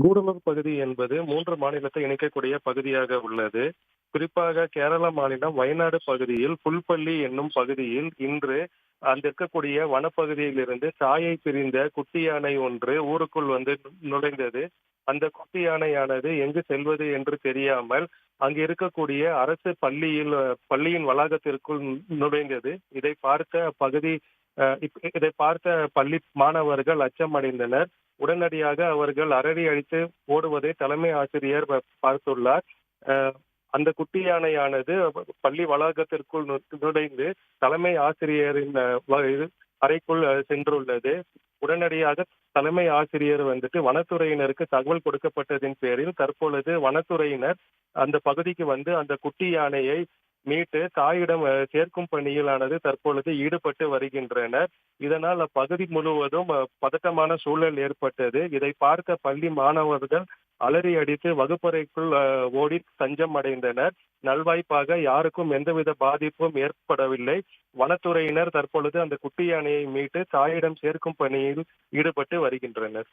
கூடலூர் பகுதி என்பது 3 மாநிலத்தை இணைக்கக்கூடிய பகுதியாக உள்ளது. குறிப்பாக கேரள மாநிலம் வயநாடு பகுதியில் புல்பள்ளி என்னும் பகுதியில் இன்று அங்க இருக்கக்கூடிய வனப்பகுதியிலிருந்து சாயை பிரிந்த குட்டி யானை ஒன்று ஊருக்குள் வந்து நுழைந்தது. அந்த குட்டி யானையானது எங்கு செல்வது என்று தெரியாமல் அங்கு இருக்கக்கூடிய அரசு பள்ளியின் வளாகத்திற்குள் நுழைந்தது. இதை பார்த்த பகுதி இதை பார்த்த பள்ளி மாணவர்கள் அச்சமடைந்தனர். உடனடியாக அவர்கள் அரறி அடித்து ஓடுவதை தலைமை ஆசிரியர் பார்த்துள்ளார். அ அந்த குட்டி யானையானது பள்ளி வளாகத்திற்குள் நுழைந்து தலைமை ஆசிரியரின் அறைக்குள் சென்றுள்ளது. உடனடியாக தலைமை ஆசிரியர் வந்துட்டு வனத்துறையினருக்கு தகவல் கொடுக்கப்பட்டதின் பேரில் தற்பொழுது வனத்துறையினர் அந்த பகுதிக்கு வந்து அந்த குட்டி யானையை மீட்டு தாயிடம் சேர்க்கும் பணியிலானது தற்பொழுது ஈடுபட்டு வருகின்றனர். இதனால் அப்பகுதி முழுவதும் பதட்டமான சூழல் ஏற்பட்டது. இதை பார்த்த பள்ளி மாணவர்கள் அலறி அடித்து வகுப்பறைக்குள் ஓடி தஞ்சம் அடைந்தனர். நல்வாய்ப்பாக யாருக்கும் எந்தவித பாதிப்பும் ஏற்படவில்லை. வனத்துறையினர் தற்பொழுது அந்த குட்டி யானையை மீட்டு தாயிடம் சேர்க்கும் பணியில் ஈடுபட்டு வருகின்றனர்.